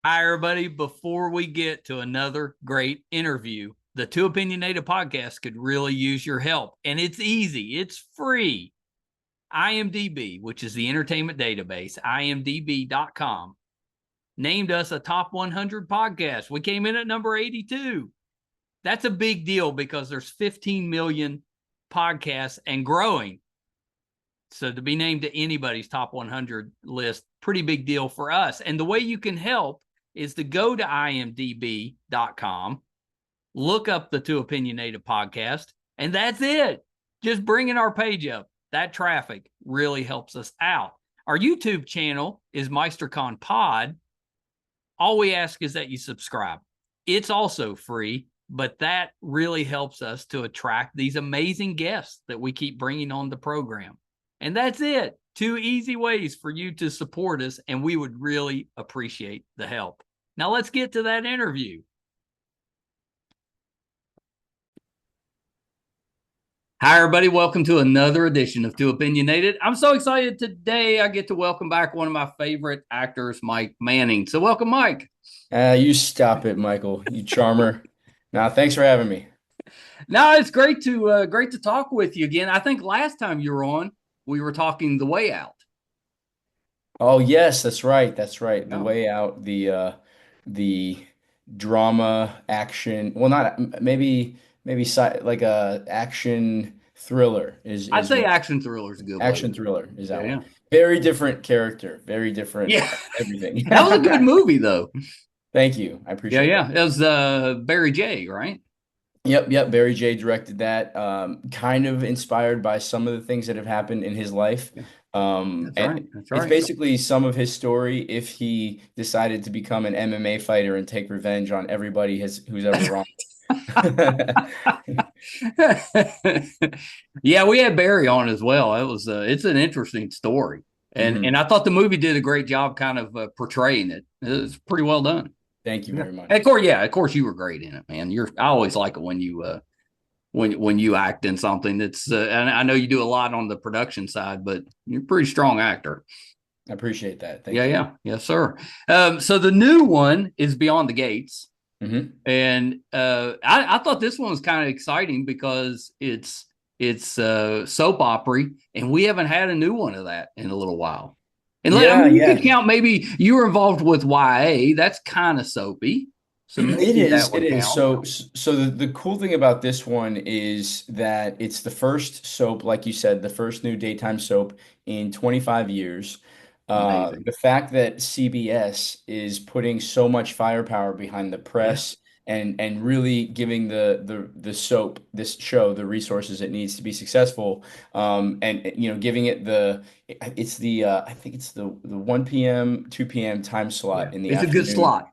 Hi, everybody. Before we get to another great interview, the Two Opinionated podcast could really use your help. And it's easy, it's free. IMDb, which is the entertainment database, imdb.com, named us a top 100 podcast. We came in at number 82. That's a big deal because there's 15 million podcasts and growing. So to be named to anybody's top 100 list, pretty big deal for us. And the way you can help is to go to imdb.com, look up the Two Opinionated podcast, and that's it. Just bringing our page up. That traffic really helps us out. Our YouTube channel is MeisterCon Pod. All we ask is that you subscribe. It's also free, but that really helps us to attract these amazing guests that we keep bringing on the program. And that's it. Two easy ways for you to support us, and we would really appreciate the help. Now let's get to that interview. Hi, everybody. Welcome to another edition of Two Opinionated. I'm so excited today. I get to welcome back one of my favorite actors, Mike Manning. So welcome, Mike. You stop it, Michael, you charmer. Now, thanks for having me. Now it's great to talk with you again. I think last time you were on, we were talking The Way Out. Oh, yes, that's right. That's right. The Yeah. Way Out, the drama action. Well, not maybe like a action thriller is I'd is say what action thriller is a good way to action put it. thriller is Yeah, that yeah. one. Very different character, very different Yeah. everything. That was a good movie, though. Thank you. I Yeah, appreciate yeah. that. It was Barry J, right? Yep. Barry J directed that. Kind of inspired by some of the things that have happened in his life. Yeah. That's And right. That's it's right. basically some of his story if he decided to become an MMA fighter and take revenge on everybody who's ever wronged. Yeah, we had Barry on as well. It's an interesting story. And hmm I thought the movie did a great job kind of portraying it. It was pretty well done. Thank you Yeah. very And much. of course you were great in it, man. I always like it when you when you act in something that's and I know you do a lot on the production side, but you're a pretty strong actor. I appreciate that. Yeah, Thank you. yeah. Yes, sir. So the new one is Beyond the Gates. hmm And I thought this one was kind of exciting because it's soap opera, and we haven't had a new one of that in a little while. And I Yeah, mean, you could yeah. count maybe you were involved with YA. That's kind of soapy, so It maybe that is. It would is. count. So the cool thing about this one is that it's the first soap, like you said, the first new daytime soap in 25 years. Amazing. The fact that CBS is putting so much firepower behind the Yeah. press and really giving the soap, this show, the resources it needs to be successful, and giving it I think it's the 1 p.m. 2 p.m. time Yeah. slot in the It's a good afternoon. slot.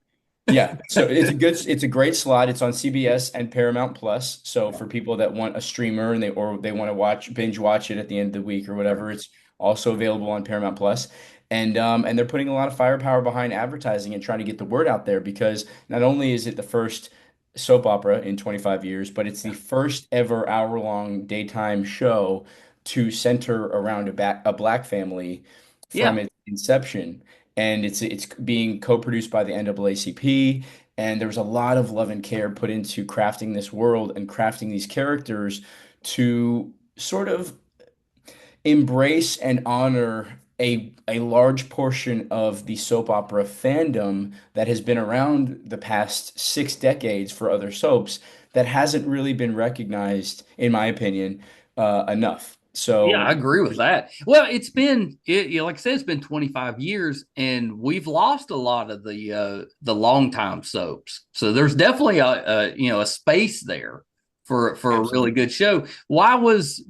Yeah, so it's a great slot. It's on CBS and Paramount Plus. So Yeah. for people that want a streamer and they want to binge watch it at the end of the week or Right. whatever, it's also available on Paramount Plus. And they're putting a lot of firepower behind advertising and trying to get the word out there because not only is it the first soap opera in 25 years, but it's the Yeah. first ever hour-long daytime show to center around a black family from Yeah. its inception, and it's being co-produced by the NAACP, and there was a lot of love and care put into crafting this world and crafting these characters to sort of embrace and honor a large portion of the soap opera fandom that has been around the past 6 decades for other soaps that hasn't really been recognized, in my opinion, enough. Yeah, I So agree with that. Well, like I said, it's been 25 years, and we've lost a lot of the long time soaps. So there's definitely a space there for a really absolutely. good show. Why was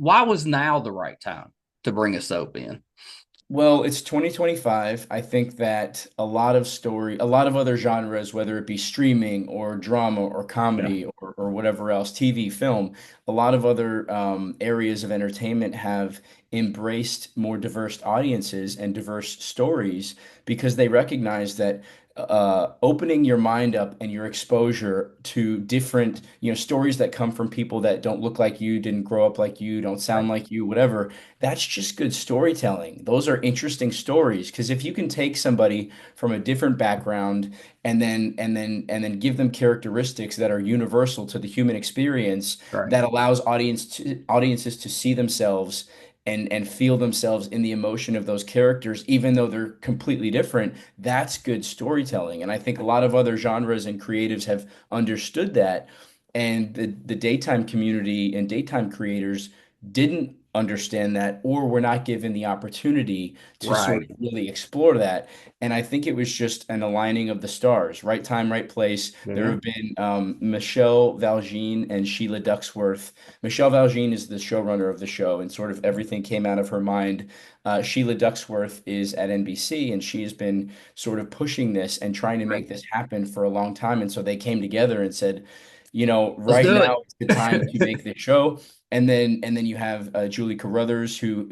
now the right time to bring a soap in? Well, it's 2025. I think that a lot of other genres, whether it be streaming or drama or Yeah, comedy or whatever else, TV, film, a lot of other areas of entertainment have embraced more diverse audiences and diverse stories because they recognize that opening your mind up and your exposure to different, stories that come from people that don't look like you, didn't grow up like you, don't Right. sound like you, whatever. That's just good storytelling. Those are interesting stories because if you can take somebody from a different background and then give them characteristics that are universal to the human experience, Right. that allows audiences to see themselves and feel themselves in the emotion of those characters, even though they're completely different. That's good storytelling. And I think a lot of other genres and creatives have understood that. And the daytime community and daytime creators didn't understand that or were not given the opportunity to sort Right. of really explore that. And I think it was just an aligning of the stars, right time, right place. There Yeah. have been Michelle Valjean and Sheila Ducksworth. Michelle Valjean is the showrunner of the show, and sort of everything came out of her mind. Sheila Ducksworth is at NBC, and she has been sort of pushing this and trying to Right. make this happen for a long time. And so they came together and said, Let's right do now it. is the time to make this show. And then you have Julie Carruthers, who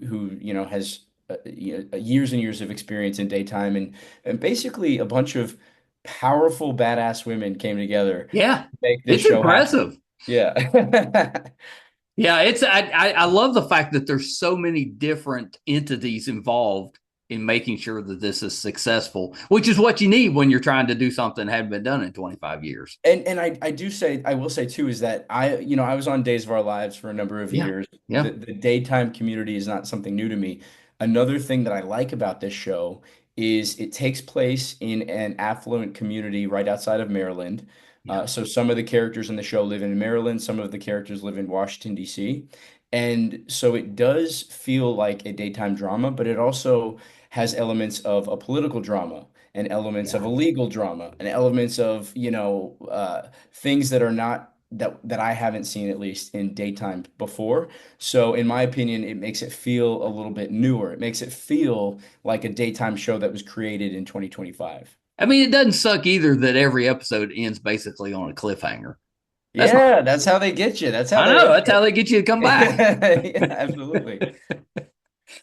has years and years of experience in daytime, and basically a bunch of powerful, badass women came together Yeah. to make this It's show happen. impressive. Yeah. Yeah, I love the fact that there's so many different entities involved in making sure that this is successful, which is what you need when you're trying to do something that hadn't been done in 25 years. And I will say too is that I was on Days of Our Lives for a number of Yeah. years. Yeah. The daytime community is not something new to me. Another thing that I like about this show is it takes place in an affluent community right outside of Maryland. Yeah. So some of the characters in the show live in Maryland, some of the characters live in Washington, D.C. And so it does feel like a daytime drama, but it also has elements of a political drama and elements of Yeah. a legal drama and elements of, things that are not that I haven't seen at least in daytime before. So in my opinion, it makes it feel a little bit newer. It makes it feel like a daytime show that was created in 2025. I mean, it doesn't suck either that every episode ends basically on a cliffhanger. That's not, Yeah, that's how they get you. That's how I they, know, that's how they get you to come back. yeah, absolutely. I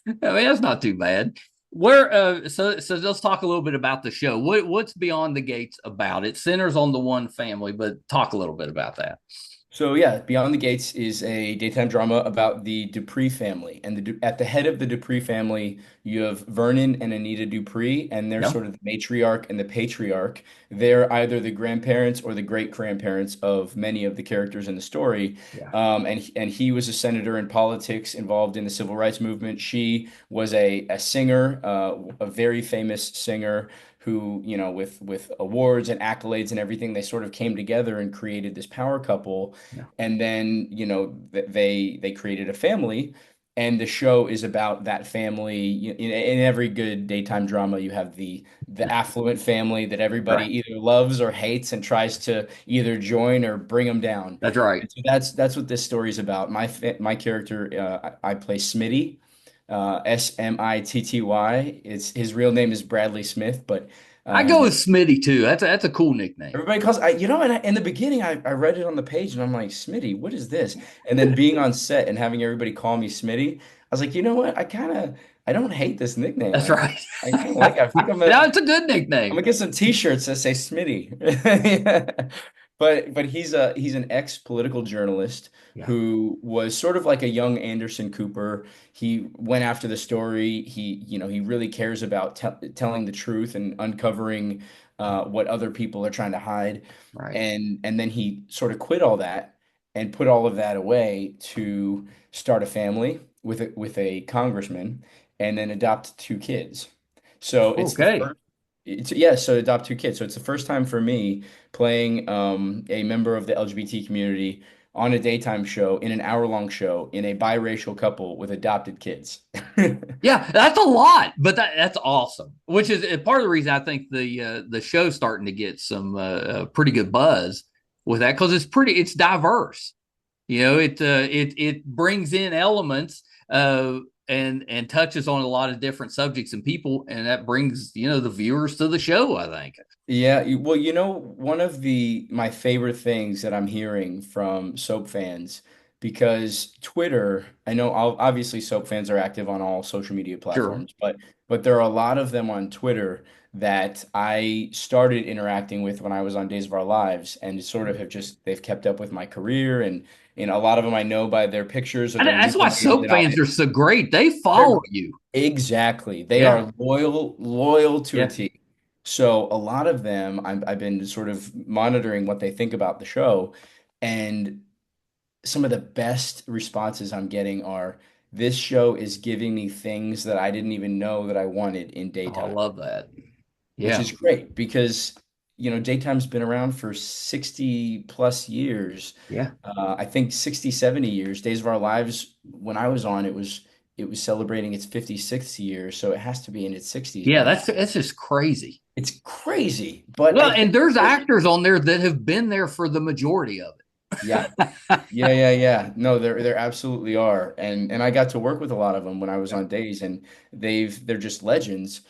mean, that's not too bad. Where so let's talk a little bit about the show. What's Beyond the Gates about? It centers on the one family, but talk a little bit about that. So yeah, Beyond the Gates is a daytime drama about the Dupree family, and at the head of the Dupree family, you have Vernon and Anita Dupree, and they're Yeah. sort of the matriarch and the patriarch. They're either the grandparents or the great grandparents of many of the characters in the story. Yeah. And he was a senator in politics, involved in the civil rights movement. She was a singer, a very famous singer who, with awards and accolades and everything, they sort of came together and created this power couple. Yeah. And then, they created a family. And the show is about that family. In every good daytime drama, you have the affluent family that everybody Right. either loves or hates and tries to either join or bring them down. That's right. And so that's what this story is about. My character, I play Smitty, Smitty. It's his real name is Bradley Smith, but I go um, with Smitty too. That's a cool nickname. everybody calls in the beginning I read it on the page and I'm like, Smitty, what is this? And then being on set and having everybody call me Smitty, I was like, you know what? I don't hate this nickname. That's right. I kind of like it. I think That's a good I'm gonna nickname. get some t-shirts that say Smitty. Yeah. But he's an ex-political journalist Yeah. who was sort of like a young Anderson Cooper. He went after the story. He really cares about telling the truth and uncovering what other people are trying to hide. Right. And then he sort of quit all that and put all of that away to start a family with a congressman and then adopt two kids. So it's the Okay. first yeah, so adopt two kids. So it's the first time for me playing a member of the LGBT community on a daytime show in an hour-long show in a biracial couple with adopted kids. Yeah, that's a lot, but that's awesome. Which is part of the reason I think the show's starting to get some pretty good buzz with that because it's diverse. You know, it brings in elements and touches on a lot of different subjects and people, and that brings the viewers to the show. I think. Yeah, well, one of my favorite things that I'm hearing from soap fans, because Twitter, I know obviously soap fans are active on all social media Sure. platforms, but there are a lot of them on Twitter that I started interacting with when I was on Days of Our Lives, and sort of have just they've kept up with my career, and a lot of them I know by their pictures or And their that's why nicknames, soap and I'll fans are so great. They follow they're you. exactly. They Yeah. are loyal to a Yeah. T. So a lot of them, I've been sort of monitoring what they think about the show, and some of the best responses I'm getting are, "This show is giving me things that I didn't even know that I wanted in Oh, I daytime," love that. which Yeah. is great because daytime's been around for 60 plus years. Yeah. I think 60, 70 years. Days of Our Lives, when I was on, it was celebrating its 56th year, so it has to be in its 60s Yeah. by now. That's just crazy. It's crazy, but I Well, and think there's that, actors on there that have been there for the majority of yeah. it. Yeah. No, there absolutely are. And I got to work with a lot of them when I was on days, and they're just legends.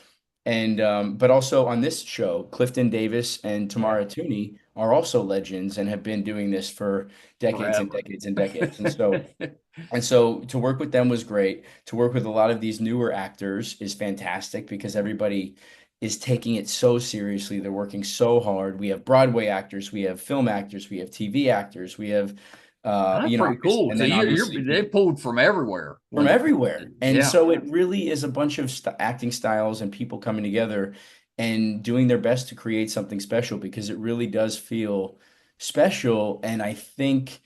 And but also on this show, Clifton Davis and Yeah. Tamara Tooney are also legends and have been doing this for decades and Forever. decades and decades. And so to work with them was great. To work with a lot of these newer actors is fantastic because everybody is taking it so seriously. They're working so hard. We have Broadway actors, we have film actors, we have TV actors, we have That's pretty cool. and So then you're obviously they pulled from everywhere from when everywhere. And yeah. so it really is a bunch of acting styles and people coming together and doing their best to create something special because it really does feel special. And I think,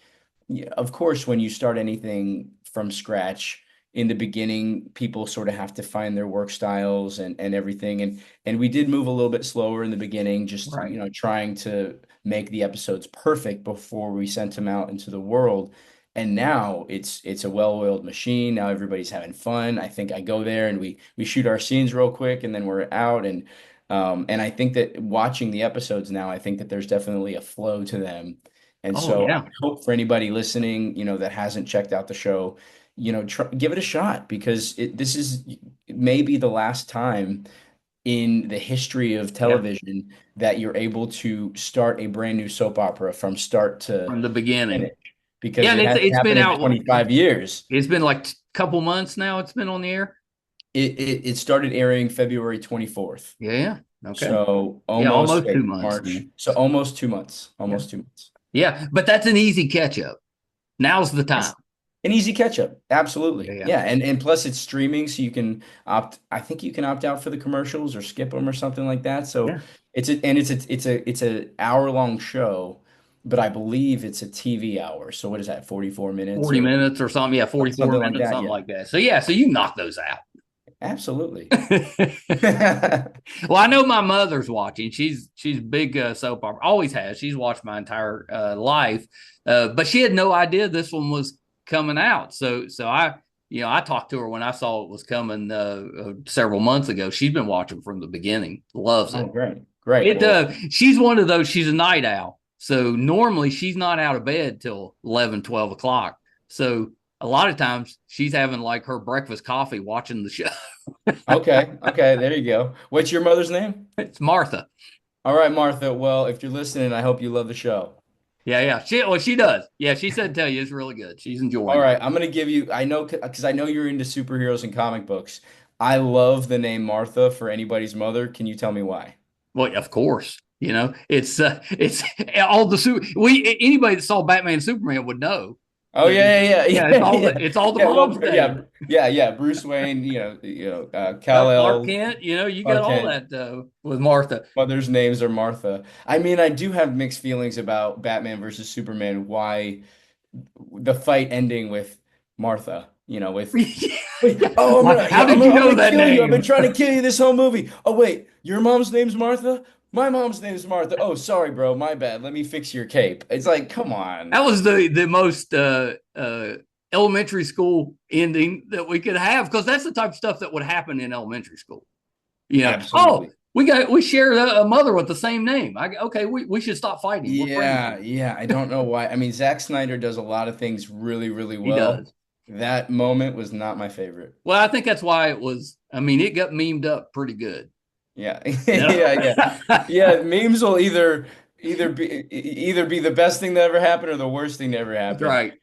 yeah, of course, when you start anything from scratch in the beginning, people sort of have to find their work styles and everything. And we did move a little bit slower in the beginning, just Right. trying to make the episodes perfect before we sent them out into the world. And now it's a well-oiled machine. Now everybody's having fun. I think I go there and we shoot our scenes real quick and then we're out. And I think that watching the episodes now, I think that there's definitely a flow to them. And Oh so I yeah. would hope for anybody listening, that hasn't checked out the show, give it a shot because this is maybe the last time in the history of Yeah. television that you're able to start a brand new soap opera from start to From the beginning. finish because Yeah, and it hasn't it's been happened in out. 25 years. It's been like a couple months now. It's been on the air. It started airing February 24th. Yeah. Yeah. Okay. So Yeah, almost, almost wait, 2 months March. then. So almost 2 months. Yeah. Almost 2 months. Yeah, but that's an easy catch up. Now's the time. It's an easy catch up. Yeah. Absolutely. Yeah. Yeah. And plus it's streaming, so you can I think you can opt out for the commercials or skip them or something like that. So Yeah. it's a hour-long show, but I believe it's a TV hour. So what is that, 44 minutes 40 or minutes or something. Yeah, 44 something like minutes, that? something Yeah. like that. So yeah, so you knock those out. Absolutely. Well, I know my mother's watching. She's big soap opera. Always has. She's watched my entire life, but she had no idea this one was coming out. So I talked to her when I saw it was coming several months ago. She's been watching from the beginning. Loves Oh, it. great. Great. It Well, she's one of those. She's a night owl. So normally she's not out of bed till 11, 12 o'clock. So a lot of times she's having like her breakfast coffee watching the show. okay. Okay. There you go. What's your mother's name? It's Martha. All right, Martha. Well, if you're listening, I hope you love the show. Yeah, yeah. She does. Yeah, she said tell you it's really good. She's All enjoying it. right, I'm gonna give you. I know because I know you're into superheroes and comic books. I love the name Martha for anybody's mother. Can you tell me why? Well, of course. It's all the we anybody that saw Batman and Superman would know. Oh That yeah, yeah, yeah, yeah. it's all the Yeah, well, mom's yeah, name. yeah. Bruce Wayne, Clark Kal-El, Kent, you got Clark all Kent. that with Martha. Mother's names are Martha. I mean, I do have mixed feelings about Batman versus Superman. Why the fight ending with Martha? Oh, How I'm did you gonna, I'm know gonna that kill you. I've been name? trying to kill you this whole movie. Oh wait, your mom's name's Martha? My mom's name's Martha. Oh, sorry, bro. My bad. Let me fix your cape. It's like, come on. That was the most elementary school ending that we could have because that's the type of stuff that would happen in elementary school. Oh, Absolutely. we share a mother with the same name. Okay, we should stop fighting. We're friends. Yeah. I don't know why. I mean, Zack Snyder does a lot of things really, really He well. does. That moment was not my favorite. Well, I think that's why it was. I mean, it got memed up pretty good. Yeah. You know, Yeah. Yeah. Memes will either be the best thing that ever happened or the worst thing that ever that's happened. right.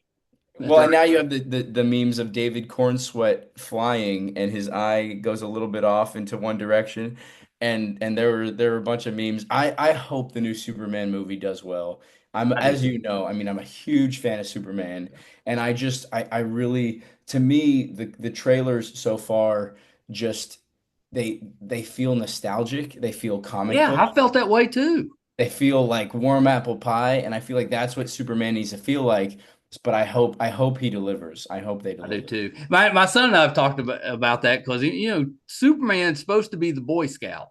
That's Well, and right. now you have the memes of David Cornsweat flying and his eye goes a little bit off into one direction. and there were a bunch of memes. I hope the new Superman movie does well. I'm I do as too. you know, I mean, I'm a huge fan of Superman, and I really, to me, the trailers so far just they feel nostalgic. They feel comic Yeah, book. I felt that way too. They feel like warm apple pie, and I feel like that's what Superman needs to feel like. But I hope he delivers. I hope they I do deliver. too. My son and I have talked about that because Superman's supposed to be the Boy Scout.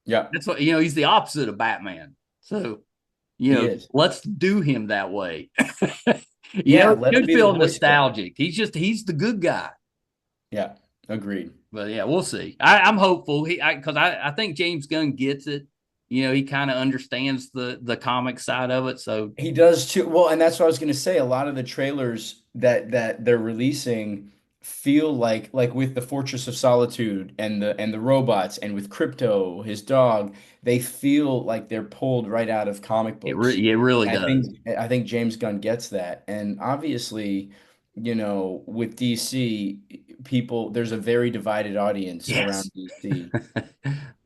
Yeah, That's what he's the opposite of Batman. So he is. let's do him that way. Yeah, It let him should be the feel Boy Scout. nostalgic. He's the good guy. Yeah, agreed. But yeah, we'll see. I'm hopeful. Because I think James Gunn gets it. He kind of understands the comic side of it. So He does too. Well, and that's what I was going to say. A lot of the trailers that they're releasing feel like with the Fortress of Solitude and the robots and with Crypto, his dog, they feel like they're pulled right out of comic books. it really I does. think I think James Gunn gets that. And obviously, with DC, there's a very divided audience Yes. around DC.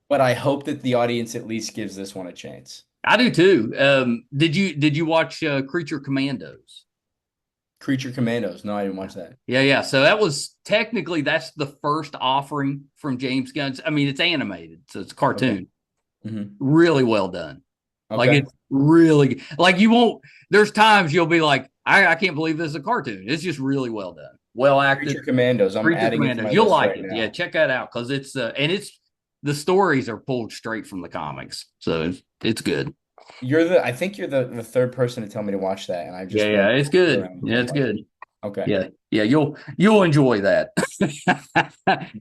But I hope that the audience at least gives this one a chance. I do too. Did you watch Creature Commandos? Creature Commandos. No, I didn't watch that. Yeah, yeah. So that's the first offering from James Gunn. I mean, it's animated, so it's a Okay. cartoon. Hmm. Really well done. Like Okay. it's really like you won't. There's times you'll be like, I can't believe this is a cartoon. It's just really well done, well acted. Creature Commandos. I'm Creature adding it to Commandos. my You'll list like right it. Yeah, now. check that out because it's the stories are pulled straight from the comics, so it's good. I think you're the third person to tell me to watch that, and I've Yeah, just yeah, been it's good. around with Yeah, my it's wife. good. Okay. Yeah, yeah, you'll enjoy that.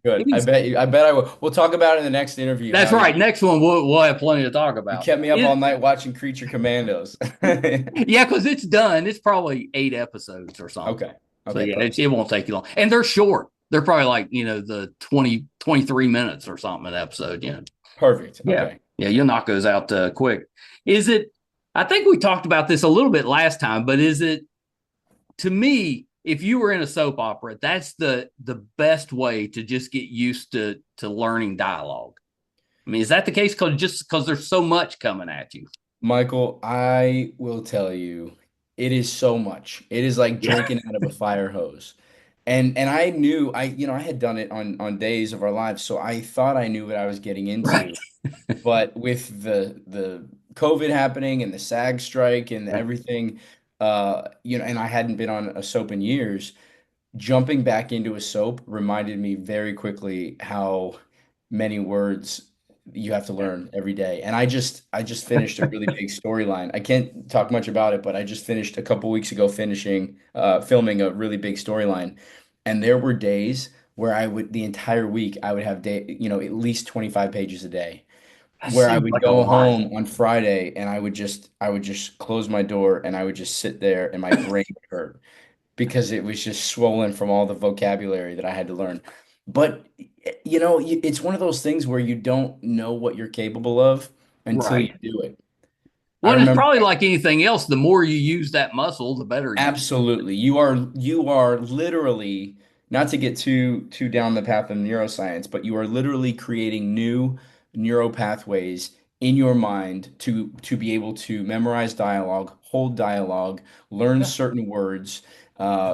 Good. Is- I bet I will. We'll talk about it in the next interview. That's How right. Next one we'll have plenty to talk you about. kept me up all night watching Creature Commandos. Yeah, because it's done. It's probably 8 episodes or something. Okay. So Okay, yeah, perfect. it won't take you long. And they're short. They're probably like, the 23 minutes or something an episode. Perfect. Yeah. Okay. Yeah, you'll knock those out quick. Is it, I think we talked about this a little bit last time, but is it, to me, if you were in a soap opera, that's the best way to just get used to learning dialogue. I mean, is that the case? Because there's so much coming at you. Michael, I will tell you, it is so much. It is like Yeah. drinking out of a fire hose. And I knew I had done it on Days of Our Lives, so I thought I knew what I was getting Right. into. But with the COVID happening and the SAG strike and everything, and I hadn't been on a soap in years, jumping back into a soap reminded me very quickly how many words you have to learn every day. And I just finished a really big storyline. I can't talk much about it, but I just finished a couple weeks ago finishing filming a really big storyline. And there were days where the entire week I would have at least 25 pages a day That where I seems would like a go lot. home on Friday and I would just close my door and I would just sit there and my brain would hurt because it was just swollen from all the vocabulary that I had to learn. But it's one of those things where you don't know what you're capable of until you Right. do it. I Well, it's remember probably like anything else. The more you use that muscle, the better you. absolutely. You are literally, not to get too down the path of neuroscience, but you are literally creating new neural pathways in your mind to be able to memorize dialogue, hold dialogue, learn Yeah. certain words,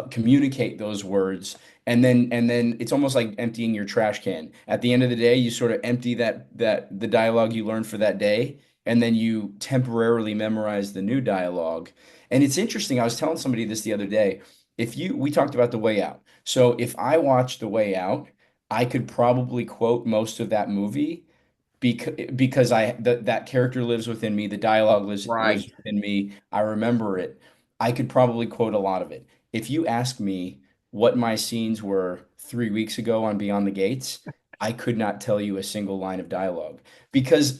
communicate those words, and then it's almost like emptying your trash can. At the end of the day, you sort of empty that the dialogue you learned for that day, and then you temporarily memorize the new dialogue. And it's interesting. I was telling somebody this the other day. We talked about The Way Out. So if I watched The Way Out, I could probably quote most of that movie because that character lives within me, the dialogue lives Right. within me. I remember it. I could probably quote a lot of it. If you ask me what my scenes were 3 weeks ago on Beyond the Gates, I could not tell you a single line of dialogue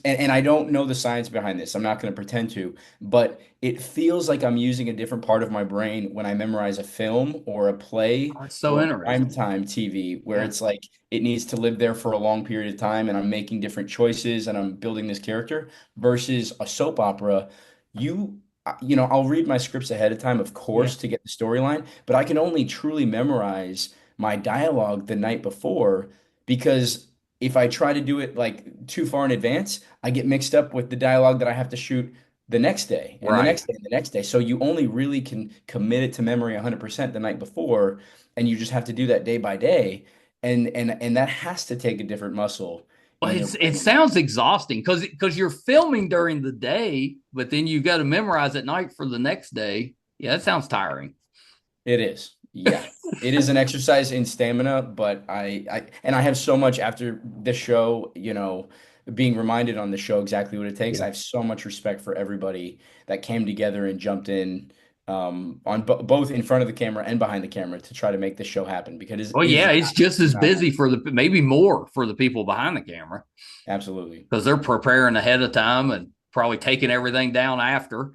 and I don't know the science behind this. I'm not going to pretend to, but it feels like I'm using a different part of my brain when I memorize a film or a play Oh, it's so or interesting. primetime TV, where Yeah. it's like it needs to live there for a long period of time and I'm making different choices and I'm building this character versus a soap opera. I'll read my scripts ahead of time, of Yeah. course, to get the storyline, but I can only truly memorize my dialogue the night before because if I try to do it like too far in advance, I get mixed up with the dialogue that I have to shoot the next day and the Right. next day and the next day. So you only really can commit it to memory 100% the night before, and you just have to do that day by day. And that has to take a different muscle Well, in your it brain. sounds exhausting because you're filming during the day, but then you got to memorize at night for the next day. Yeah, that sounds tiring. It is. Yeah. It is an exercise in stamina, but I have so much after this show, being reminded on the show exactly what it takes. I Yeah. have so much respect for everybody that came together and jumped in on both in front of the camera and behind the camera to try to make this show happen because Well, it yeah, is it's just as not busy for the maybe more for the people behind the camera absolutely. because they're preparing ahead of time and probably taking everything down after.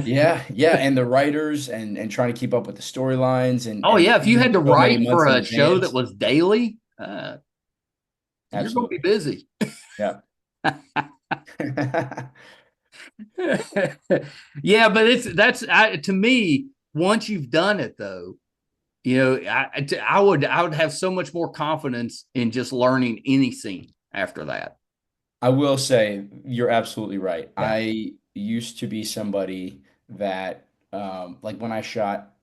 Yeah, yeah, and the writers and trying to keep up with the storylines Oh and yeah, if you planning had to so many write months for in a show that advance. was daily, you're going to be Absolutely. busy. Yeah. Yeah, but to me. Once you've done it, though, I would have so much more confidence in just learning any scene after that. I will say you're absolutely right. Yeah, I used to be somebody that, like when I shot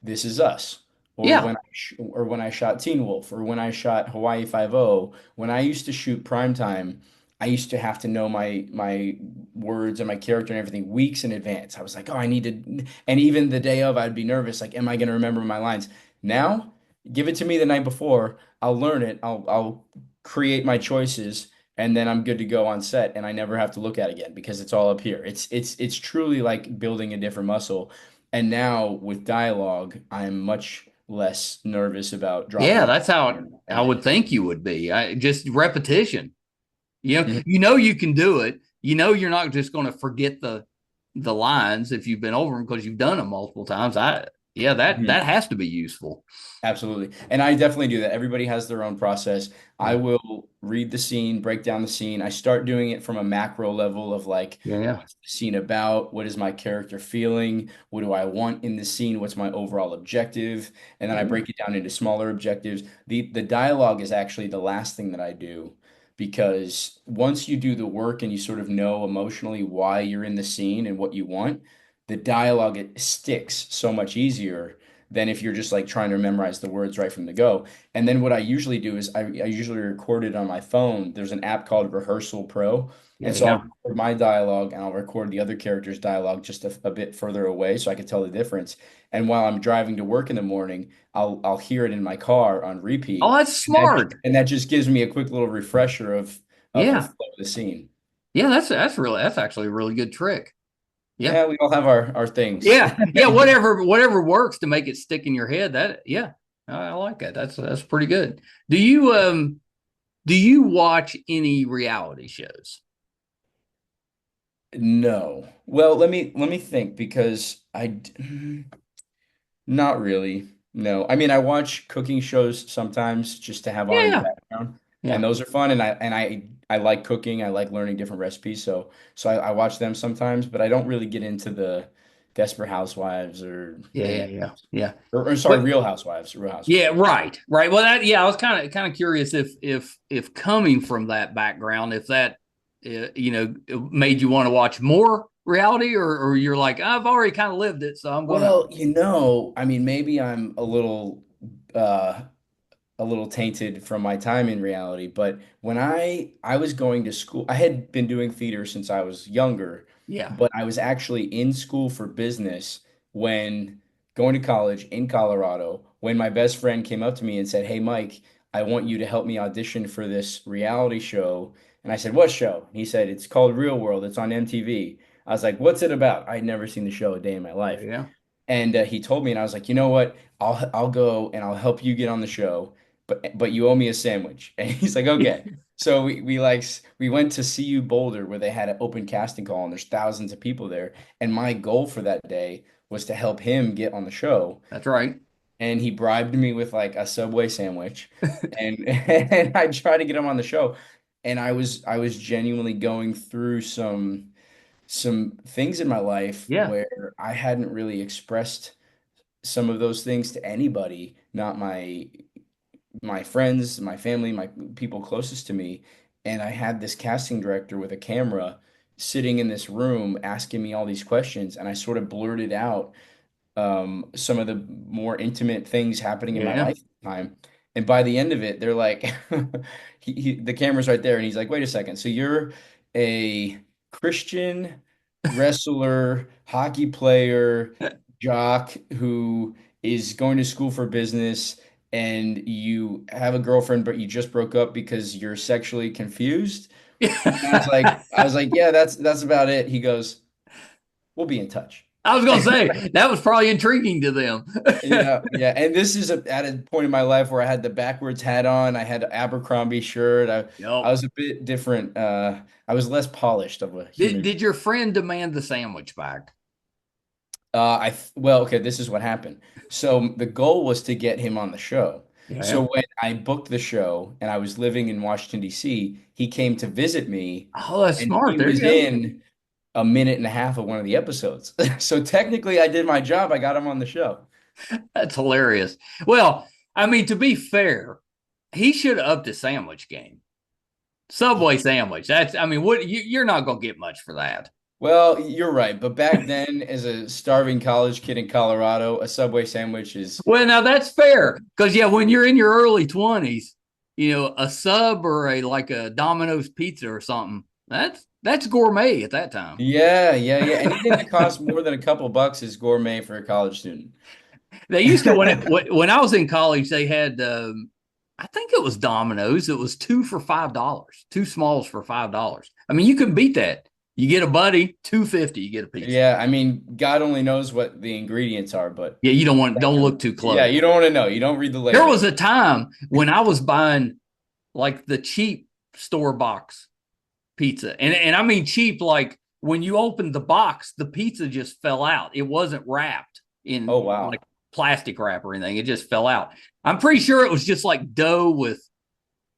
This Is Us, or yeah, when I shot Teen Wolf, or when I shot Hawaii Five O. When I used to shoot primetime, I used to have to know my words and my character and everything weeks in advance. I was like, oh, I need to, and even the day of, I'd be nervous. Like, am I going to remember my lines? Now, give it to me the night before. I'll learn it. I'll create my choices, and then I'm good to go on set, and I never have to look at it again because it's all up here. It's truly like building a different muscle. And now with dialogue, I'm much less nervous about dropping yeah. the That's how I and would anything. think you would be. Just repetition. Mhm, You can do it. You're not just going to forget the lines if you've been over them because you've done them multiple times. Yeah, that mhm. has to be useful. Absolutely. And I definitely do that. Everybody has their own process. I Yeah, will read the scene, break down the scene. I start doing it from a macro level of like, yeah, yeah. what's the scene about? What is my character feeling? What do I want in the scene? What's my overall objective? And then I Yeah. break it down into smaller objectives. The dialogue is actually the last thing that I do because once you do the work and you sort of know emotionally why you're in the scene and what you want, the dialogue it sticks so much easier than if you're just like trying to memorize the words right from the go. And then what I usually do is I usually record it on my phone. There's an app called Rehearsal Pro. Yeah, And so I'll yeah. record my dialogue and I'll record the other character's dialogue just a bit further away so I can tell the difference. And while I'm driving to work in the morning, I'll hear it in my car on Oh, repeat. that's And that, smart. and that just gives me a quick little refresher of the Yeah. flow of the scene. Yeah, that's actually a really good trick. Yeah. Yeah, we all have our things. Yeah. Yeah, whatever works to make it stick in your head. That yeah. I like that. That's pretty good. Do you watch any reality shows? No. Well, let me think because not really. No. I mean, I watch cooking shows sometimes just to have on in the Yeah. background, and Yeah. those are fun. And I like cooking. I like learning different recipes. So I watch them sometimes, but I don't really get into the Desperate Housewives or Yeah, any yeah, of yeah. those. Yeah. Or sorry, But Real Housewives. Real yeah, Housewives. right. Right. Well, that yeah, I was kind of curious if coming from that background, if that made you want to watch more reality or you're like, I've already kind of lived it, so I'm gonna Well, I mean, maybe I'm uh a little tainted from my time in reality, but when I was going to school, I had been doing theater since I was younger, yeah. but I was actually in school for business when going to college in Colorado, when my best friend came up to me and said, "Hey Mike, I want you to help me audition for this reality show." And I said, "What show?" He said, "It's called Real World. It's on MTV." I was like, "What's it about?" I'd never seen the show a day in my Yeah, life. yeah. And he told me, and I was like, you know what? I'll go and I'll help you get on the show, but you owe me a sandwich. And he's like, okay. So we went to CU Boulder where they had an open casting call, and there's thousands of people there. And my goal for that day was to help him get on the show. That's right. And he bribed me with like a Subway sandwich, and and I tried to get him on the show. And I was genuinely going through some things in my life Yeah. where I hadn't really expressed some of those things to anybody, not my my friends, my family, my people closest to me, and I had this casting director with a camera sitting in this room asking me all these questions, and I sort of blurted out some of the more intimate things happening in my Yeah. life at the time. And by the end of it, they're like, the camera's right there, and he's like, "Wait a second, so you're a Christian wrestler, hockey player, jock who is going to school for business, and you have a girlfriend, but you just broke up because you're sexually confused?" And I was like, "Yeah, that's about it." He goes, "We'll be in touch." I was gonna say that was probably intriguing to them. Yeah, yeah. And this is at a point in my life where I had the backwards hat on. I had an Abercrombie shirt. I Yep. was a bit different. I was less polished of a Did human being. did your friend demand the sandwich back? Well, okay, this is what happened. So the goal was to get him on the show. So Yeah. when I booked the show and I was living in Washington, D.C., he came to visit me Oh, that's and smart. he There you was go. in a minute and a half of one of the episodes. So technically I did my job. I got him on the show. That's hilarious. Well, I mean, to be fair, he should have upped his sandwich game. Subway sandwich. That's, I mean, what you're not gonna get much for that. Well, you're right. But back then, as a starving college kid in Colorado, a Subway sandwich is, Well, now that's fair because yeah, when you're in your early 20s, a sub or a like a Domino's pizza or something, that's gourmet at that time. yeah, yeah, yeah. Anything that costs more than a couple bucks is gourmet for a college student. They used to when I was in college, they had I think it was Domino's. It was two for $5, two smalls for $5. I mean, you can beat that. You get a buddy, 250, you get a pizza. Yeah, I mean, God only knows what the ingredients are, but Yeah, don't look too yeah, close. you don't want to know. You don't read the There label. was a time when I was buying like the cheap store box pizza. And I mean cheap, like when you opened the box, the pizza just fell out. It wasn't wrapped Oh, in like wow. plastic wrap or anything. It just fell out. I'm pretty sure it was just like dough with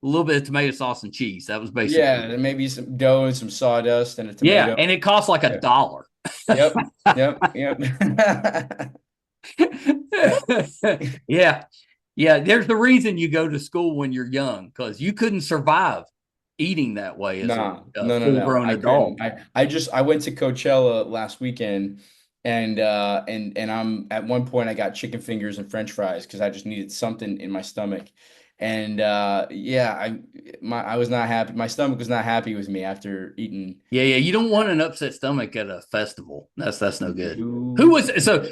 a little bit of tomato sauce and cheese. That was basically Yeah, it. and maybe some dough and some sawdust and a Yeah, tomato. and it cost like a Yeah. dollar. Yep, yep, yep. Yeah. Yeah. Yeah, there's the reason you go to school when you're young because you couldn't survive eating that way as Nah, a no, no, no. full-grown I adult. couldn't. I went to Coachella last weekend and I'm at one point I got chicken fingers and French fries because I just needed something in my stomach. And yeah, I was not happy. My stomach was not happy with me after eating. Yeah, yeah. You don't want an upset stomach at a festival. That's no good. No.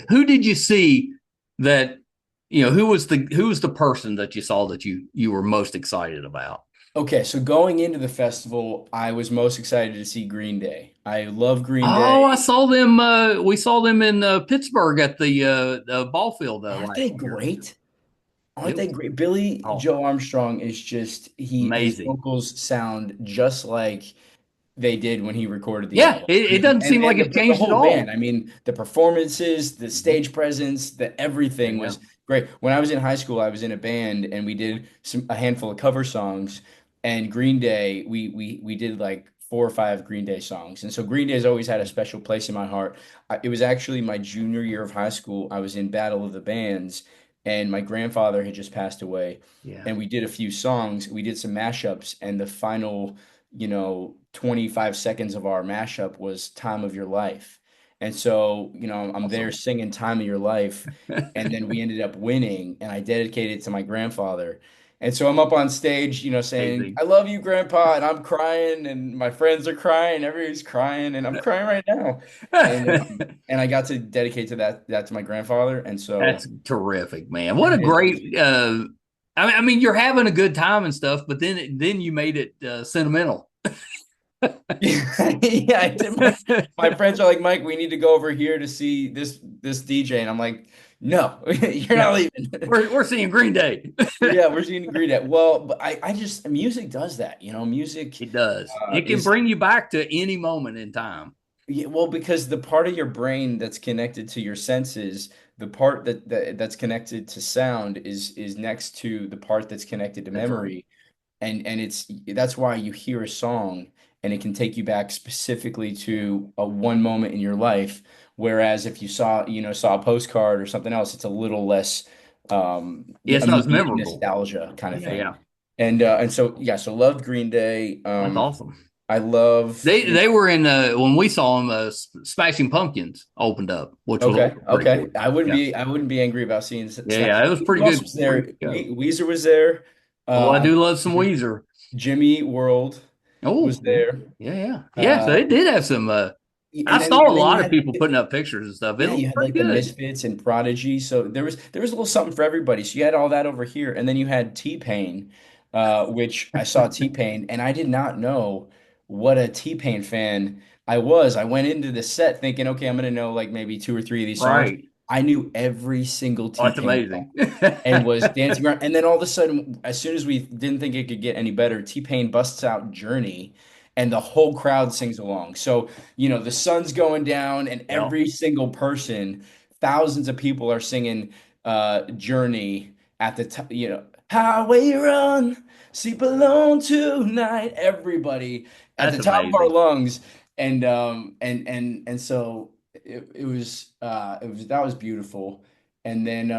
Who did you see that who was the person that you saw that you were most excited about? Okay, so going into the festival, I was most excited to see Green Day. I love Green Oh, I Day. saw them we saw them in Pittsburgh at the ball field Aren't last they year. great? Aren't It they was great? Billy oh, Joe Armstrong is just his amazing. vocals sound just like they did when he recorded the Yeah, album. I it mean, doesn't seem like it the changed at whole band. all. I mean, the performances, the Mhm. stage presence, the everything Yeah. was great. When I was in high school, I was in a band and we did a handful of cover songs. And Green Day, we did like 4 or 5 Green Day songs. And so Green Day's always had a special place in my heart. It was actually my junior year of high school. I was in Battle of the Bands, and my grandfather had just passed away. Yeah. And we did a few songs. We did some mashups, and the final 25 seconds of our mashup was Time of Your Life. And so, I'm there Awesome. singing Time of Your Life, and then we ended up winning, and I dedicated it to my grandfather. And so I'm up on stage, saying, Amazing. "I love you, Grandpa," and I'm crying, and my friends are crying, everybody's crying, and I'm crying right now. And I got to dedicate to that to my grandfather, and That's so terrific, man. What a great I mean you're having a good time and stuff, but then you made it sentimental. yeah, I did. My friends are like, "Mike, we need to go over here to see this DJ," and I'm like, "No, you're not No, leaving." we're seeing Green Day. Yeah, we're seeing Green Day. Well, but I just music does that, music It does. It can is bring you back to any moment in time. yeah, well, because the part of your brain that's connected to your senses, the part that's connected to sound is next to the part that's connected to That's right. memory. And that's why you hear a song and it can take you back specifically to a one moment in your life, whereas if you saw a postcard or something else, it's a little less Yeah, it's not as immediate memorable. nostalgia kind of Yeah, thing. yeah. And so yeah, so loved Green Day. That's awesome. I love, They were in when we saw them. Smashing Pumpkins opened up, which was okay, also pretty okay. cool. Yeah, I wouldn't be angry about seeing yeah, yeah. It was who pretty else good. was Pretty there? good show. Weezer was there. Oh, I I do love some Weezer. Jimmy World was Oh, yeah, there. yeah, yeah, yeah. So Uh, they did have some. I and then saw a you lot of had, people putting up pictures and stuff. It yeah, looked you had pretty like the good. Misfits and Prodigy. So there was a little something for everybody. So you had all that over here, and then you had T-Pain, which I saw T-Pain, and I did not know what a T-Pain fan I was. I went into the set thinking, okay, I'm gonna know like maybe two or three of these songs. Right. I knew every single Oh, that's T-Pain song amazing. and was dancing around. And then all of a sudden, as soon as we didn't think it could get any better, T-Pain busts out Journey, and the whole crowd sings along. So, the sun's going down, and Yeah, every single person, thousands of people are singing Journey at the top, Highway Run, sleep alone tonight. Everybody at that's the top of our amazing. lungs. And so it was that was beautiful. And then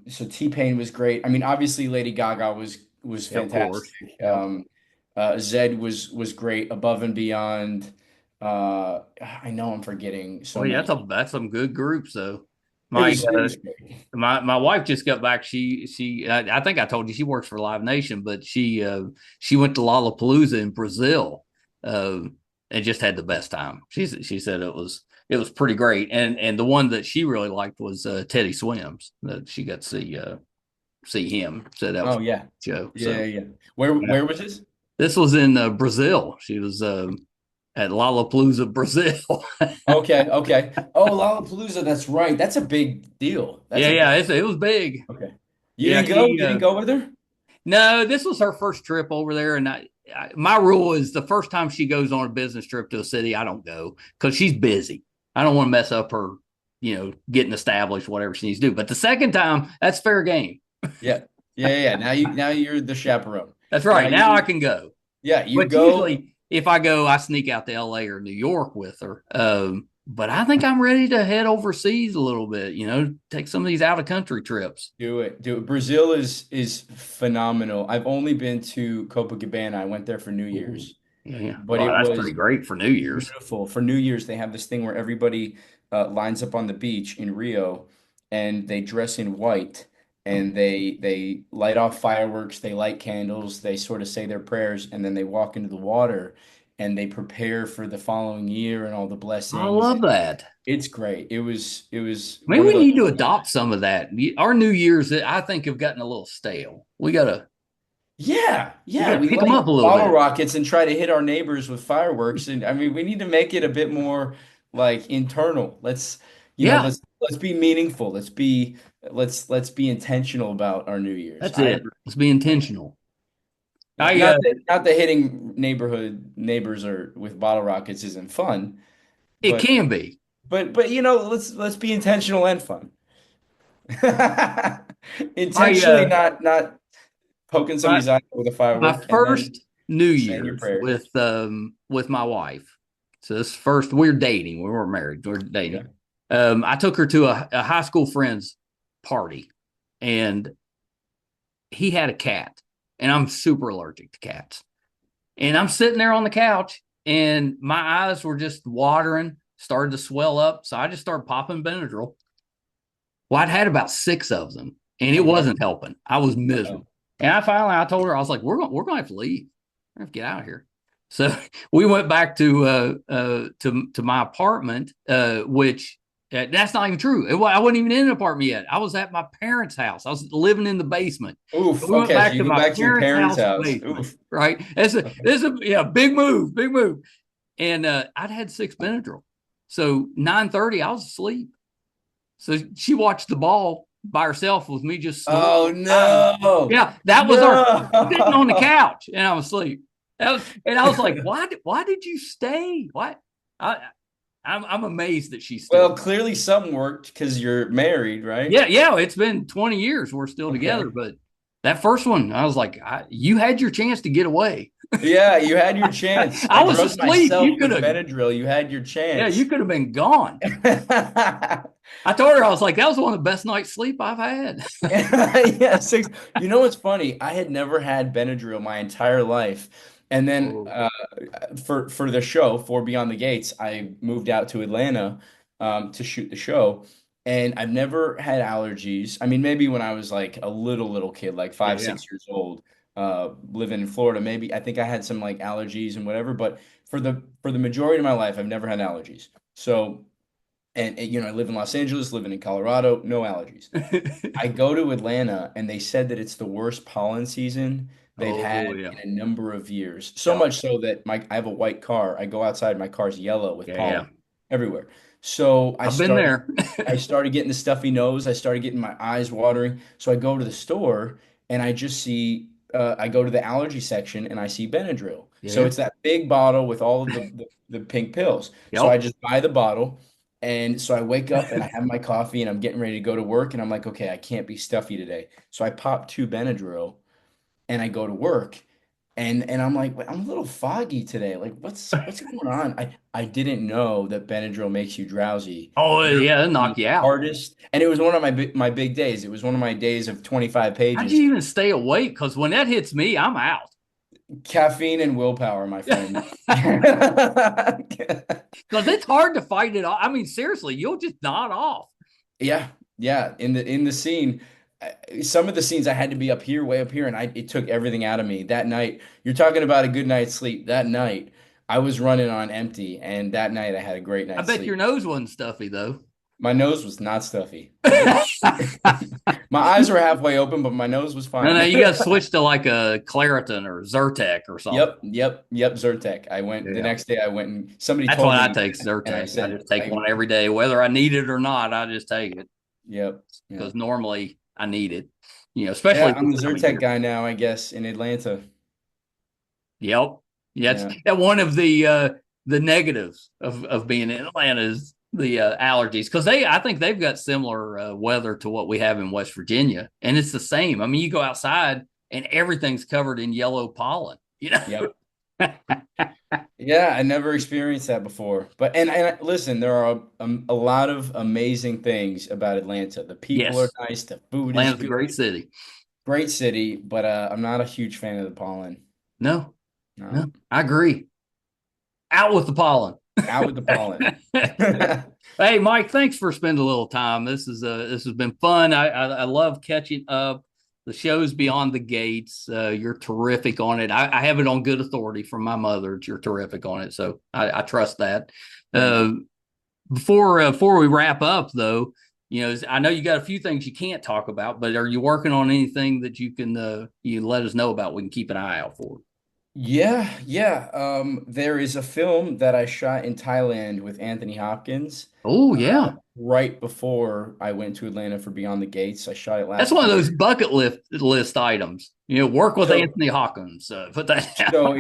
so T-Pain was great. I mean, obviously Lady Gaga was Yeah, of course. fantastic. Yeah. Zed was great, Above and Beyond. I know I'm forgetting so Well, yeah, many. that's some good groups though. It My was it was great. my wife just got back. I think I told you she works for Live Nation, but she went to Lollapalooza in Brazil, uh, and just had the best time. She said it was pretty great, and the one that she really liked was Teddy Swims. That she got to see him. Said that was Oh a yeah. show. Yeah, So yeah. Where yeah. where was this? This was in Brazil. She was at Lollapalooza, Brazil. Okay, okay. Oh, Lollapalooza, that's right. That's a big deal. That's Yeah, a yeah, big it was big. Okay. You Yeah, didn't go? You didn't go with her? no, this was her first trip over there, and my rule is the first time she goes on a business trip to a city, I don't go because she's busy. I don't want to mess up her, getting established, whatever she needs to do. But the second time, that's fair game. Yeah. Yeah, yeah, yeah. Now you're the chaperone. That's Now right. Now I you can go. yeah, you But go. usually, if I go, I sneak out to LA or New York with her. But I think I'm ready to head overseas a little bit. Take some of these out of country trips. Do it. Do it. Brazil is phenomenal. I've only been to Copacabana. I went there for New Ooh. Year's, Yeah, yeah. but Well, it that's pretty was great for New Year's. beautiful. For New Year's, they have this thing where everybody lines up on the beach in Rio, and they dress in white, and they light off fireworks, they light candles, they sort of say their prayers, and then they walk into the water, and they prepare for the following year and all the I blessings. love that. It's great. It was Maybe one of we those. need to adopt some of that. Our New Year's, I think, have gotten a little stale. Yeah, We yeah, gotta we pick them light up a little bottle bit. rockets and try to hit our neighbors with fireworks, and I mean, we need to make it a bit more like internal. Let's, you know, Yeah, let's be meaningful. Let's be intentional about our New Year's. that's I it. agree. Let's be intentional. Yeah, I not that hitting neighborhood neighbors or with bottle rockets isn't fun, It but can be. let's be intentional and fun. I Intentionally, not poking my somebody's eye with a my firework, and then first New saying your Year's prayers. with my wife. So this first we're dating. We weren't married. We're Okay. dating. I took her to a high school friend's party, and he had a cat, and I'm super allergic to cats. And I'm sitting there on the couch, and my eyes were just watering, started to swell up. So I just started popping Benadryl. Well, I'd had about 6 of them, and it Okay. wasn't helping. I was miserable. And I told her, I was like, we're gonna have to leave. We're gonna have to get out of here. So we went back to my apartment, which that's not even true. I wasn't even in an apartment yet. I was at my parents' house. I was living in the basement. Oof. So we went Okay. So back you to go my back to your parents' parents' house house. basement. Oof. Right? It's a Okay. this is a yeah, big move, big move. And I'd had 6 Benadryl. So 9:30, I was asleep. So she watched the ball by herself with me just snoring. Oh no. Yeah, that was her sitting on the No. couch, and I was asleep. And I was like, why did you stay? Why? I, I'm amazed that she's still. Well, clearly something worked because you're married, right? Yeah, yeah. It's been 20 years. We're still together, Okay. but that first one, I was like, you had your chance to get away. Yeah, you had your chance. I I was drugged asleep. myself You could with have, Benadryl. You had your yeah, you chance. could have been gone. I told her, I was like, that was one of the best night's sleep I've had. Yeah, six. You know what's funny? I had never had Benadryl my entire life. And then Oh, for the show, for Beyond the Gates, I moved out to Atlanta to shoot the show. And I've never had allergies. I mean, maybe when I was like a little kid, like yeah, five, yeah. 6 years old, living in Florida, maybe I think I had some like allergies and whatever. But for the majority of my life, I've never had allergies. So, I live in Los Angeles, living in Colorado, no allergies. I go to Atlanta and they said that it's the worst pollen season they've Oh, had yeah. in a number of years. So Yep. much so that I have a white car. I go outside, my car's yellow with Yeah, yeah. pollen everywhere. So I've been there. I started getting the stuffy nose. I started getting my eyes watering. So I go to the store and I just see I go to the allergy section and I see Benadryl. So Yeah. it's that big bottle with all of the pink pills. So I Yep. just buy the bottle. And so I wake up and I have my coffee and I'm getting ready to go to work and I'm like, okay, I can't be stuffy today. So I pop two Benadryl and I go to work and I'm like, "Wait, I'm a little foggy today. Like what's going on?" I didn't know that Benadryl makes you drowsy. Oh, Literally yeah, it'll knock the you out. hardest, and it was one of my big days. It was one of my days of 25 How'd pages. you even stay awake? Because when that hits me, I'm out. Caffeine and willpower, my friend. Because it's hard to fight it off. I mean, seriously, you'll just nod off. Yeah, yeah. In the scene, some of the scenes I had to be up here, way up here, and it took everything out of me that night. You're talking about a good night's sleep. That night, I was running on empty, and that night I had a great I night's bet your sleep. nose wasn't stuffy, though. My nose was not stuffy. Nope. No, My eyes were halfway open, but my nose was no, fine. you got to switch to like a Claritin or Zyrtec or something. Yep, Zyrtec. I went the Yeah. next day. I went and somebody That's told what I me, take, and I Zyrtec. I said, just take one every day. Whether I need it or not, I just take it yep, because yep. normally I need it, especially Yeah, this I'm the time of Zyrtec year. guy now, I guess, in Atlanta. Yep. Yeah, Yeah. that one of the negatives of being in Atlanta is the allergies because I think they've got similar weather to what we have in West Virginia, and it's the same. I mean, you go outside and everything's covered in yellow pollen. Yep. Yeah, I never experienced that before. But and listen, there are a lot of amazing things about Atlanta. The people are Yes, nice, the food is Atlanta's a good. great city. Great city, but I'm not a huge fan of the pollen. No, No. no, I agree. Out with the pollen. Out with the pollen. Hey, Mike, thanks for spending a little time. This has been fun. I love catching up. The show's Beyond the Gates. You're terrific on it. I have it on good authority from my mother. You're terrific on it, so I trust that. Thank Uh, you. before we wrap up, though, I know you got a few things you can't talk about, but are you working on anything that you can you let us know about? We can keep an eye out for. Yeah, yeah. There is a film that I shot in Thailand with Anthony Hopkins Oh yeah, right before I went to Atlanta for Beyond the Gates. I shot it that's last one of year. those bucket list items. Work with So Anthony Hopkins. Put that So down.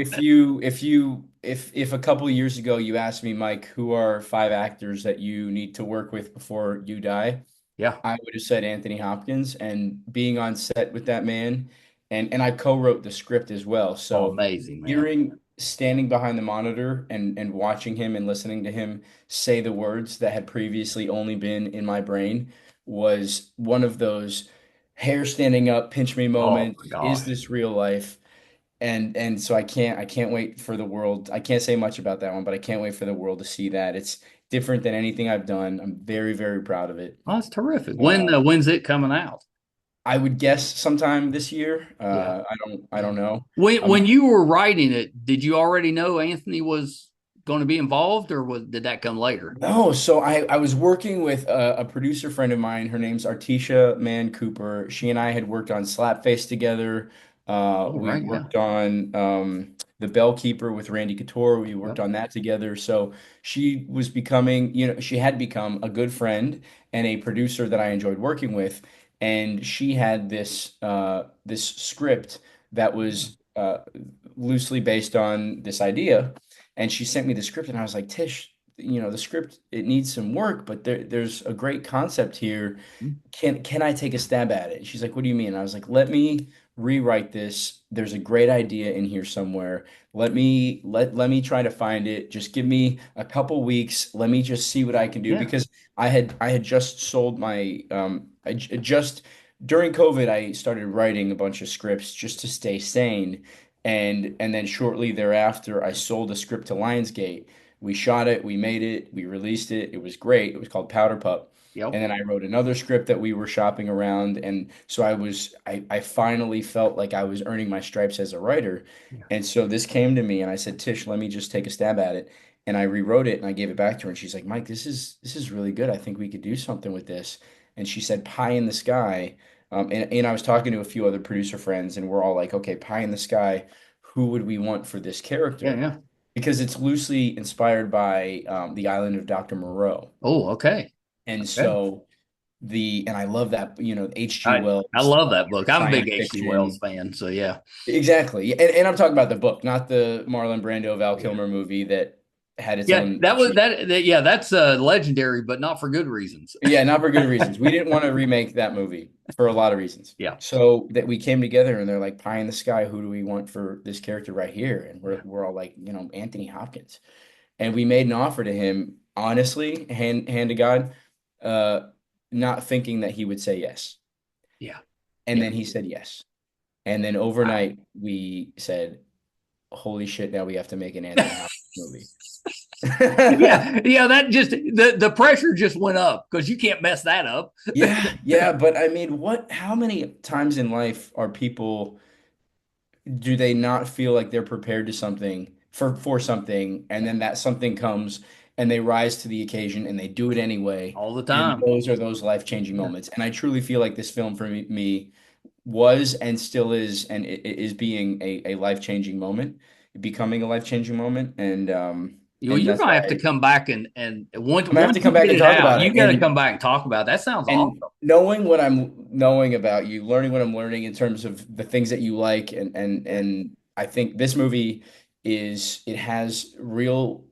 if a couple of years ago you asked me, Mike, who are five actors that you need to work with before you die, Yeah. I would have said Anthony Hopkins. And being on set with that man, and I co-wrote the script as well. Oh, So amazing, man. standing behind the monitor and watching him and listening to him say the words that had previously only been in my brain was one of those hair standing up, pinch me Oh moments. my Is gosh. this real life? And so I can't wait for the world. I can't say much about that one, but I can't wait for the world to see that. It's different than anything I've done. I'm very, very proud of it. Oh, that's terrific. Uh, When's it coming out? I would guess sometime this year. Yeah. I don't know. When you were writing it, did you already know Anthony was going to be involved, or did that come later? No, so I was working with a producer friend of mine. Her name's Artisha Mann Cooper. She and I had worked on Slapface together. Oh, We right. Yeah. worked on The Bellkeeper with Randy Couture. We worked Yep. on that together. So she was becoming, she had become a good friend and a producer that I enjoyed working with. And she had this script that was loosely based on this idea. And she sent me the script, and I was like, Tish, the script, it needs some work, but there's a great concept here. Can I take a stab at it? She's like, what do you mean? I was like, let me rewrite this. There's a great idea in here somewhere. Let me try to find it. Just give me a couple weeks. Let me just see what I can do Yeah. because I had just sold my just during COVID I started writing a bunch of scripts just to stay sane. And then shortly thereafter I sold a script to Lionsgate. We shot it, we made it, we released it. It was great. It was called Powder Pup. Yep. And then I wrote another script that we were shopping around. And so I finally felt like I was earning my stripes as a writer. Yeah. And so this came to me and I said, Tish, let me just take a stab at it. And I rewrote it and I gave it back to her. And she's like, Mike, this is really good. I think we could do something with this. And she said, Pie in the Sky. And I was talking to a few other producer friends, and we're all like, okay, Pie in the Sky, who would we want for this Yeah. character? Yeah. Because it's loosely inspired by the island of Dr. Moreau. Oh, okay. And Okay. so and I love that, H.G. I Wells, love that book. I'm a big science H.G. Wells fiction. fan. So yeah. Exactly. And I'm talking about the book, not the Marlon Brando, Val Yeah. Kilmer movie that had its Yeah. own That was issue. that. Yeah. That's legendary, but not for good reasons. Yeah, not for good reasons. We didn't want to remake that movie for a lot of reasons. Yeah. So that we came together and they're like, Pie in the Sky, who do we want for this character right here? And we're Yeah. we're all like, Anthony Hopkins. And we made an offer to him, honestly, hand to God, uh, not thinking that he would say yes. Yeah. And Yeah. then he said yes. And then Wow. overnight we said, holy shit, now we have to make an Anthony Hopkins movie. Yeah. Yeah. That just the pressure just went up because you can't mess that up. Yeah, yeah, but I mean, how many times in life are people do they not feel like they're prepared to something for something, and then that something comes and they rise to the occasion and they do it anyway, All the and time. those are those life-changing Yeah. moments. And I truly feel like this film for me was and still is and it is being a life-changing moment, becoming a life-changing moment, and You're that's gonna why have to come back and once I'm gonna have once to you come back get and it talk out, about you it. got to come back and talk about it. That sounds And awesome. knowing what I'm knowing about you, learning what I'm learning in terms of the things that you like, Yeah. and I think this movie it has real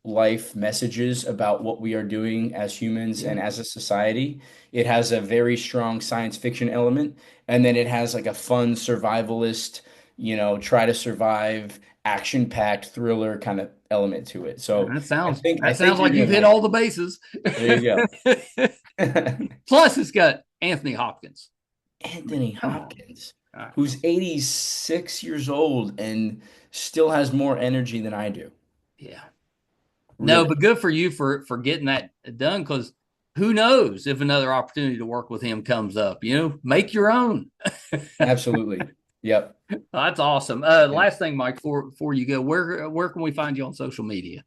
life messages about what we are doing as humans Yeah. and as a society. It has a very strong science fiction element, and then it has like a fun survivalist, try to survive, action-packed thriller kind of element to it. So That I sounds think I that think sounds you're like you've gonna hit like all it. the bases. There you go. Plus, it's got Anthony Hopkins. I mean, Anthony come on. Hopkins, Uh, who's 86 years old and still has more energy than I do. yeah. No, Really. but good for you for getting that done because who knows if another opportunity to work with him comes up. Make your own. Absolutely. Yep. That's awesome. Yeah. Last thing, Mike, before you go, where can we find you on social media?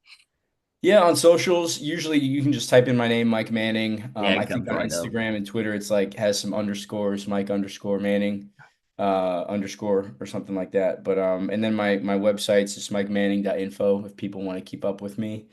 Yeah, on socials, usually you can just type in my name, Mike Manning. Yeah, I it think comes on right up. Instagram and Twitter, it's like has some underscores, Mike underscore Manning, underscore or something like that. But and then my website's just mikemanning.info if people want to keep up with me.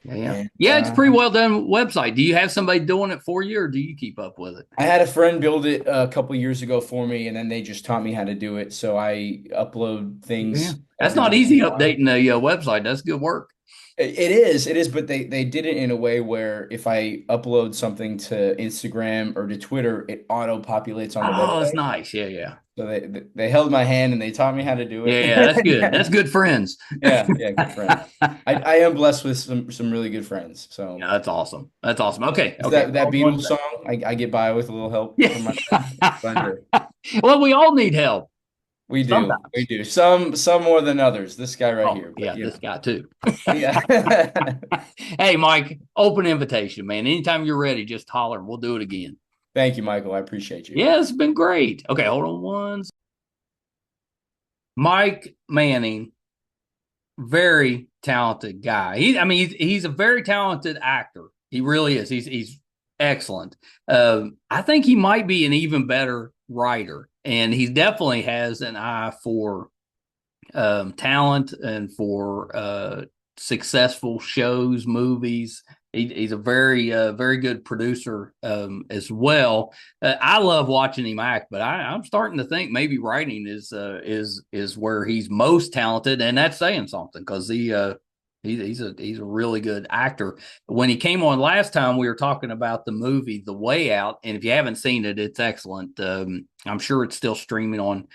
Yeah, yeah. And Yeah, it's a pretty well done website. Do you have somebody doing it for you or do you keep up with it? I had a friend build it a couple years ago for me, and then they just taught me how to do it. So I upload Yeah. things That's every not once in easy a while. updating a website. That's good work. It is, but they did it in a way where if I upload something to Instagram or to Twitter, it auto populates on the Oh, that's website. nice. Yeah, yeah. So they held my hand and they taught me how to do Yeah, yeah, that's good. That's it. good friends. Yeah, yeah, good friends. I am blessed with some really good friends. Yeah, So that's awesome. That's awesome. Okay, is okay. that Hold on one Beatles sec. song? I get by with a little help Yeah. from my friends. Thunder. Well, we all need help We do. We sometimes. do. Some more than others. This guy right Oh, here, but yeah, this guy too. yeah. Hey, Mike, open invitation, man. Anytime you're ready, just holler and we'll do it again. Thank you, Michael. I appreciate you. Yeah, it's been great. Okay, hold on one. Mike Manning, very talented guy. He's a very talented actor. He really is. He's excellent. I think he might be an even better writer, and he definitely has an eye for talent and for successful shows, movies. He's a very good producer as well. I love watching him act, but I'm starting to think maybe writing is where he's most talented, and that's saying something because he's a really good actor. When he came on last time, we were talking about the movie The Way Out, and if you haven't seen it, it's excellent. I'm sure it's still streaming on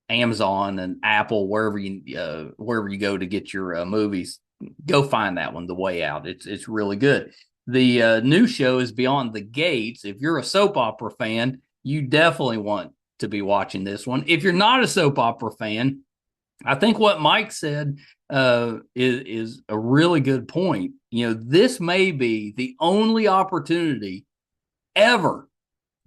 Amazon and Apple, wherever you go to get your movies, go find that one, The Way Out. It's really good. The new show is Beyond the Gates. If you're a soap opera fan, you definitely want to be watching this one. If you're not a soap opera fan, I think what Mike said is a really good point. This may be the only opportunity ever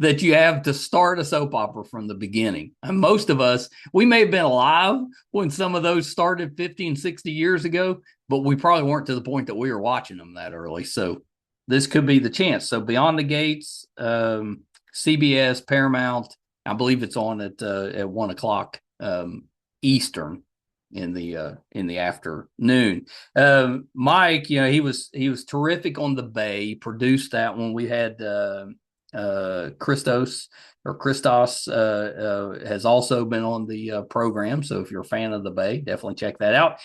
that you have to start a soap opera from the beginning. And most of us, we may have been alive when some of those started 50 and 60 years ago, but we probably weren't to the point that we were watching them that early. So this could be the chance. So Beyond the Gates, CBS, Paramount, I believe it's on at 1:00 Eastern in the afternoon. Mike, he was terrific on the Bay. He produced that when we had Christos has also been on the program. So if you're a fan of the Bay, definitely check that out.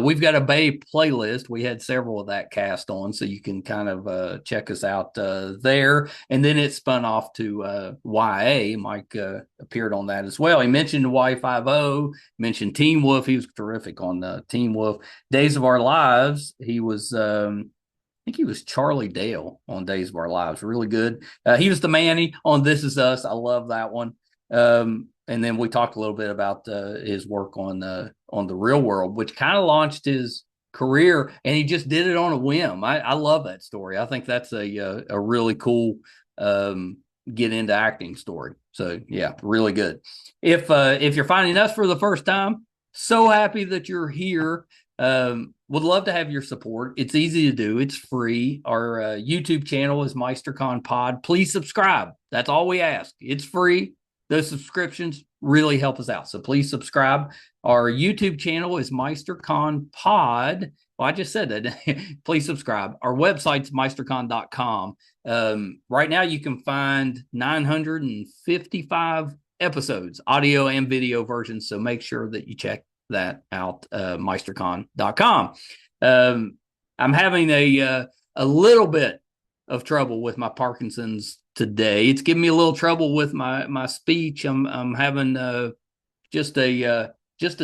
We've got a Bay playlist. We had several of that cast on, so you can kind of check us out there. And then it spun off to YA. Mike appeared on that as well. He mentioned Y50, mentioned Teen Wolf. He was terrific on Teen Wolf. Days of Our Lives, he was I think he was Charlie Dale on Days of Our Lives. Really good. He was the Manny on This Is Us. I love that one. And then we talked a little bit about his work on The Real World, which kind of launched his career, and he just did it on a whim. I love that story. I think that's a really cool get into acting story. So yeah, really good. If you're finding us for the first time, so happy that you're here. Would love to have your support. It's easy to do. It's free. Our YouTube channel is MeisterCon Pod. Please subscribe. That's all we ask. It's free. Those subscriptions really help us out. So please subscribe. Our YouTube channel is MeisterCon Pod. Well, I just said that. Please subscribe. Our website's meistercon.com. Right now you can find 955 episodes, audio and video versions. So make sure that you check that out, meistercon.com. I'm having a little bit of trouble with my Parkinson's today. It's giving me a little trouble with my speech. I'm having just a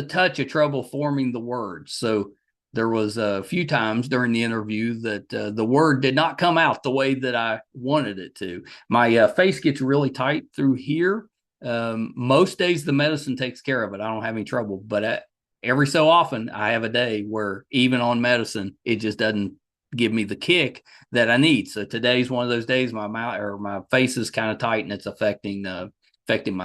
touch of trouble forming the words. So there was a few times during the interview that the word did not come out the way that I wanted it to. My face gets really tight through here. Most days the medicine takes care of it. I don't have any trouble, but every so often I have a day where even on medicine, it just doesn't give me the kick that I need. So today's one of those days my mouth or my face is kind of tight and it's affecting my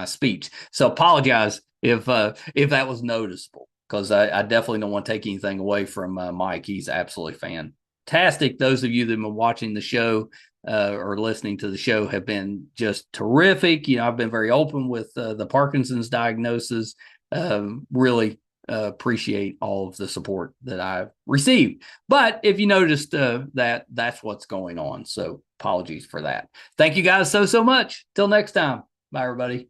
speech. So apologize if that was noticeable, because I definitely don't want to take anything away from Mike. He's absolutely fantastic. Those of you that have been watching the show or listening to the show have been just terrific. I've been very open with the Parkinson's diagnosis. Really appreciate all of the support that I've received. But if you noticed that's what's going on. So apologies for that. Thank you guys so much. Till next time. Bye, everybody.